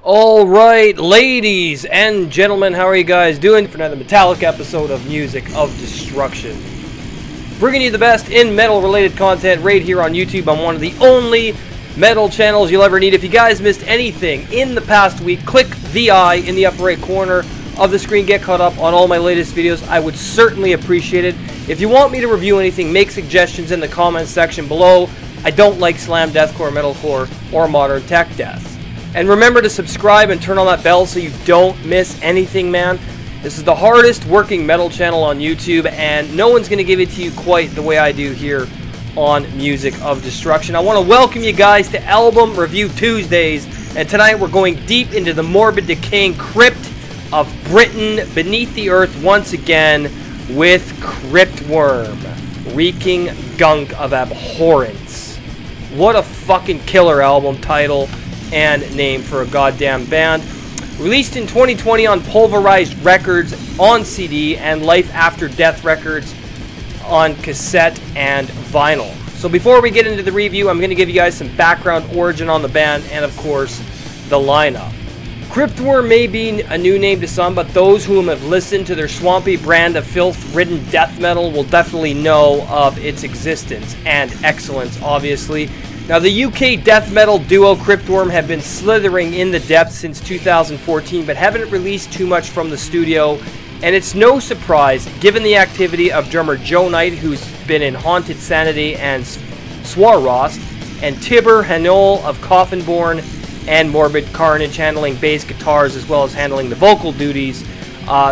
Alright, ladies and gentlemen, how are you guys doing for another metallic episode of Music of Destruction? Bringing you the best in metal-related content right here on YouTube on one of the only metal channels you'll ever need. If you guys missed anything in the past week, click the eye in the upper right corner of the screen. Get caught up on all my latest videos. I would certainly appreciate it. If you want me to review anything, make suggestions in the comments section below. I don't like slam deathcore, metalcore, or modern tech death. And remember to subscribe and turn on that bell so you don't miss anything, man. This is the hardest working metal channel on YouTube, and no one's going to give it to you quite the way I do here on Music of Destruction. I want to welcome you guys to Album Review Tuesdays, and tonight we're going deep into the morbid, decaying crypt of Britain, beneath the earth once again, with Cryptworm Reeking Gunk of Abhorrence. What a fucking killer album title and name for a goddamn band. Released in 2020 on Pulverized Records on CD and Life After Death Records on cassette and vinyl. So before we get into the review, I'm going to give you guys some background origin on the band and of course the lineup. Cryptworm may be a new name to some, but those whom have listened to their swampy brand of filth-ridden death metal will definitely know of its existence and excellence, obviously. Now, the UK death metal duo Cryptworm have been slithering in the depths since 2014, but haven't released too much from the studio. And it's no surprise, given the activity of drummer Joe Knight, who's been in Haunted Sanity and Swarost, and Tibor Hanyol of Coffinborn and Morbid Carnage, handling bass guitars as well as handling the vocal duties.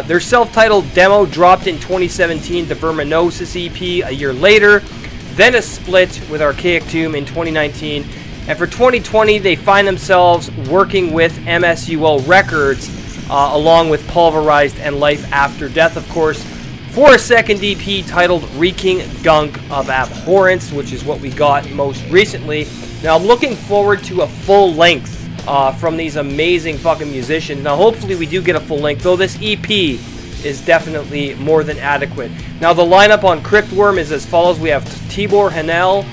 Their self-titled demo dropped in 2017, the Verminosis EP a year later. Then a split with Archaic Tomb in 2019, and for 2020 they find themselves working with MSUO Records along with Pulverized and Life After Death, of course, for a second EP titled Reeking Gunk of Abhorrence, which is what we got most recently. Now I'm looking forward to a full length from these amazing fucking musicians. Now hopefully we do get a full length, though this EP is definitely more than adequate. Now the lineup on Cryptworm is as follows. We have Tibor Hanyol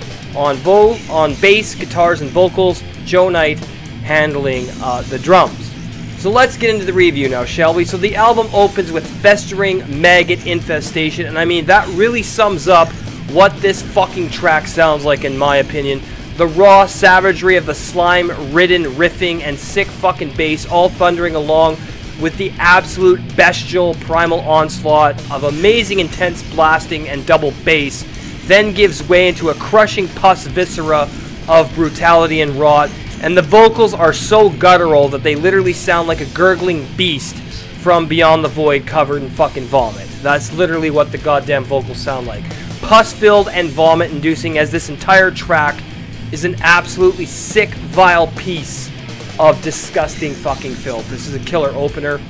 on bass, guitars, and vocals. Joe Knight handling the drums. So let's get into the review now, shall we? So the album opens with Festering Maggot Infestation, and I mean that really sums up what this fucking track sounds like in my opinion. The raw savagery of the slime-ridden riffing and sick fucking bass all thundering along with the absolute bestial primal onslaught of amazing intense blasting and double bass, then gives way into a crushing pus viscera of brutality and rot, and the vocals are so guttural that they literally sound like a gurgling beast from beyond the void covered in fucking vomit. That's literally what the goddamn vocals sound like. Pus-filled and vomit-inducing, as this entire track is an absolutely sick, vile piece of disgusting fucking filth. This is a killer opener.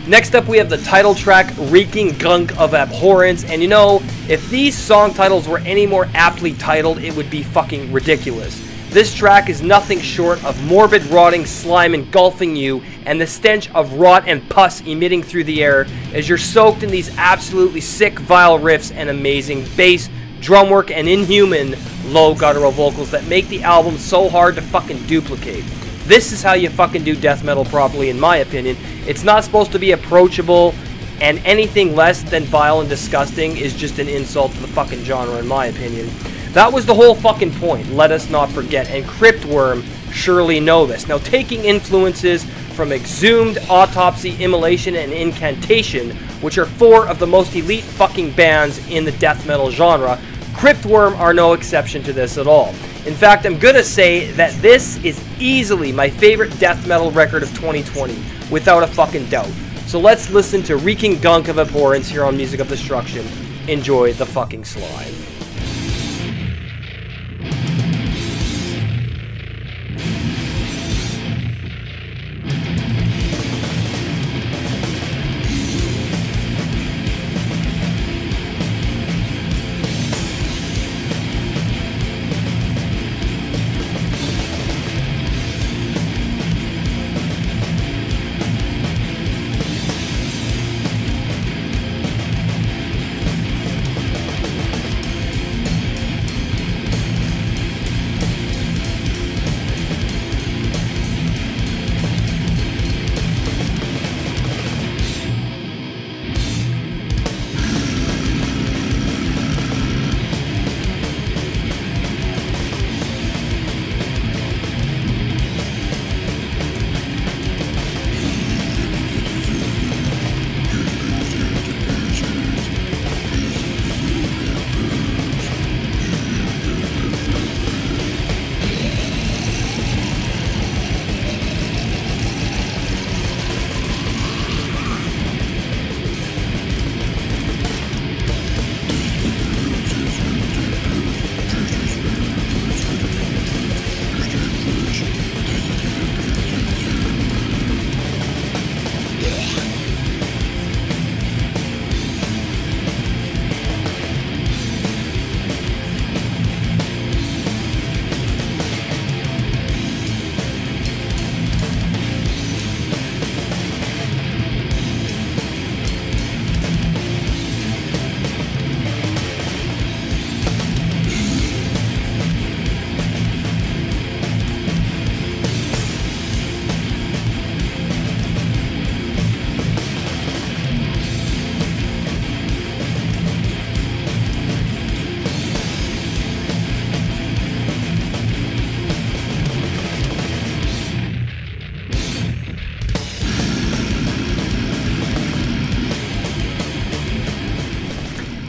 Next up we have the title track, Reeking Gunk of Abhorrence, and you know, if these song titles were any more aptly titled, it would be fucking ridiculous. This track is nothing short of morbid rotting slime engulfing you, and the stench of rot and pus emitting through the air as you're soaked in these absolutely sick, vile riffs and amazing bass, drum work, and inhuman low guttural vocals that make the album so hard to fucking duplicate. This is how you fucking do death metal properly, in my opinion. It's not supposed to be approachable, and anything less than vile and disgusting is just an insult to the fucking genre, in my opinion. That was the whole fucking point, let us not forget, and Cryptworm surely know this. Now, taking influences from Exhumed, Autopsy, Immolation, and Incantation, which are four of the most elite fucking bands in the death metal genre, Cryptworm are no exception to this at all. In fact, I'm gonna say that this is easily my favorite death metal record of 2020, without a fucking doubt. So let's listen to Reeking Gunk of Abhorrence here on Music of Destruction. Enjoy the fucking slide.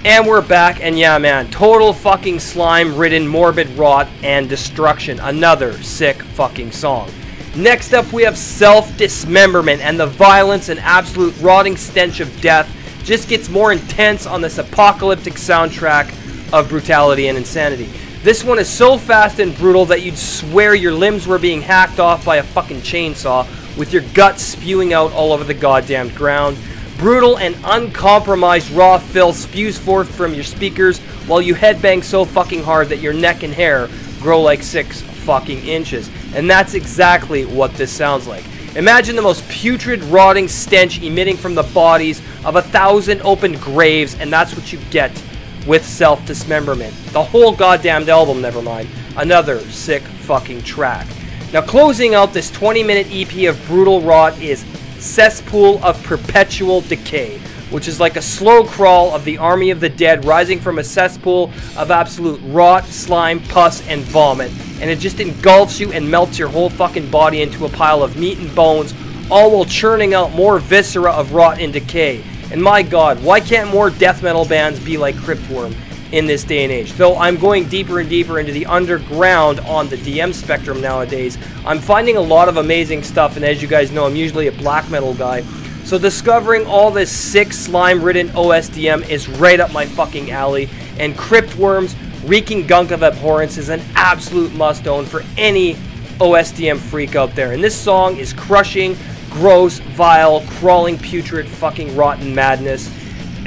And we're back, and yeah, man, total fucking slime-ridden morbid rot and destruction. Another sick fucking song. Next up, we have self-dismemberment, and the violence and absolute rotting stench of death just gets more intense on this apocalyptic soundtrack of brutality and insanity. This one is so fast and brutal that you'd swear your limbs were being hacked off by a fucking chainsaw, with your guts spewing out all over the goddamn ground. Brutal and uncompromised raw filth spews forth from your speakers while you headbang so fucking hard that your neck and hair grow like 6 fucking inches. And that's exactly what this sounds like. Imagine the most putrid, rotting stench emitting from the bodies of 1,000 open graves, and that's what you get with self-dismemberment. The whole goddamned album, never mind. Another sick fucking track. Now, closing out this 20-minute EP of brutal rot is Cesspool of Perpetual Decay, which is like a slow crawl of the army of the dead rising from a cesspool of absolute rot, slime, pus, and vomit, and it just engulfs you and melts your whole fucking body into a pile of meat and bones, all while churning out more viscera of rot and decay. And my god, why can't more death metal bands be like Cryptworm in this day and age? Though I'm going deeper and deeper into the underground on the DM spectrum nowadays, I'm finding a lot of amazing stuff, and as you guys know, I'm usually a black metal guy, so discovering all this sick slime-ridden OSDM is right up my fucking alley, and Cryptworm's Reeking Gunk of Abhorrence is an absolute must-own for any OSDM freak out there. And this song is crushing, gross, vile, crawling, putrid, fucking rotten madness.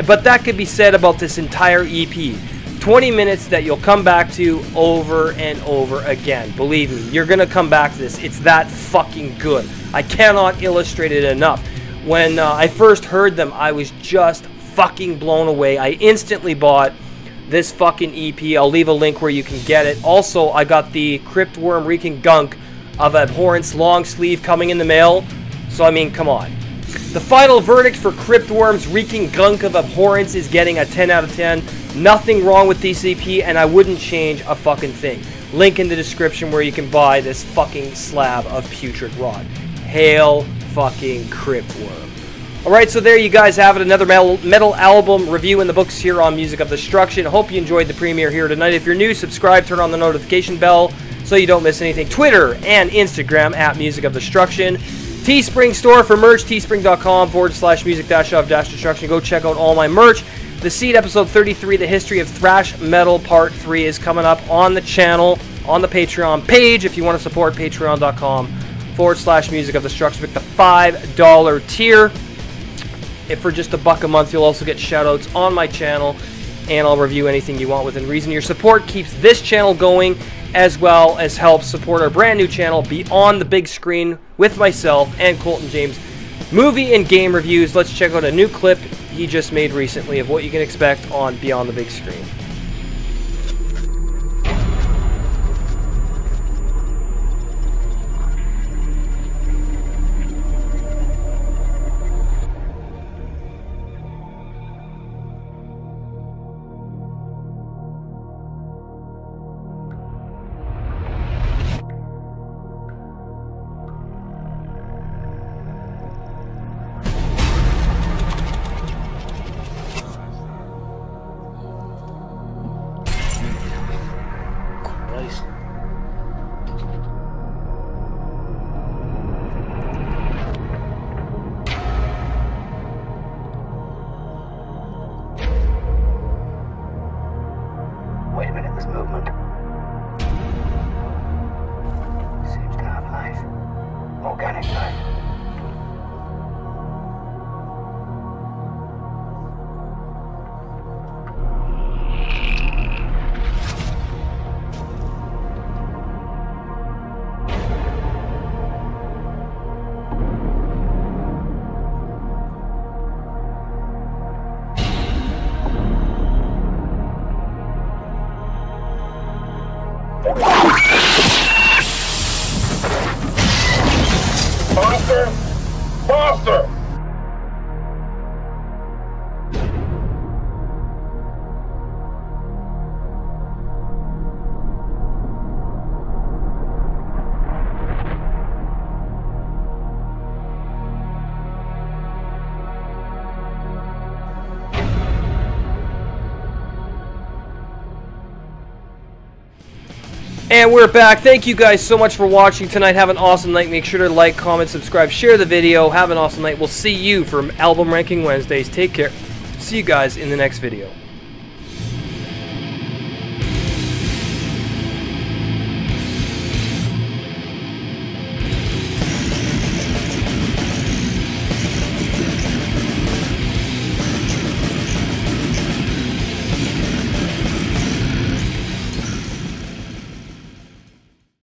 But that could be said about this entire EP. 20 minutes that you'll come back to over and over again. Believe me, you're gonna come back to this. It's that fucking good. I cannot illustrate it enough. When I first heard them, I was just fucking blown away. I instantly bought this fucking EP. I'll leave a link where you can get it. Also, I got the Cryptworm Reeking Gunk of Abhorrence long sleeve coming in the mail. So, I mean, come on. The final verdict for Cryptworm's Reeking Gunk of Abhorrence is getting a 10 out of 10. Nothing wrong with this EP, and I wouldn't change a fucking thing. Link in the description where you can buy this fucking slab of putrid rot. Hail fucking Cryptworm. Alright, so there you guys have it. Another metal album review in the books here on Music of Destruction. Hope you enjoyed the premiere here tonight. If you're new, subscribe, turn on the notification bell so you don't miss anything. Twitter and Instagram at Music of Destruction. Teespring store for merch, teespring.com/music-of-destruction. Go check out all my merch. The Seed episode 33, The History of Thrash Metal Part 3 is coming up on the channel, on the Patreon page. If you want to support, patreon.com/music of destruction. Pick the $5 tier. If for just $1 a month, you'll also get shoutouts on my channel, and I'll review anything you want within reason. Your support keeps this channel going, as well as helps support our brand new channel, Beyond the Big Screen, with myself and Colton James. Movie and game reviews. Let's check out a new clip he just made recently of what you can expect on Beyond the Big Screen. Wait a minute, this movement seems to have life. Organic life. Faster! Faster! And we're back. Thank you guys so much for watching tonight. Have an awesome night. Make sure to like, comment, subscribe, share the video. Have an awesome night. We'll see you for Album Ranking Wednesdays. Take care. See you guys in the next video.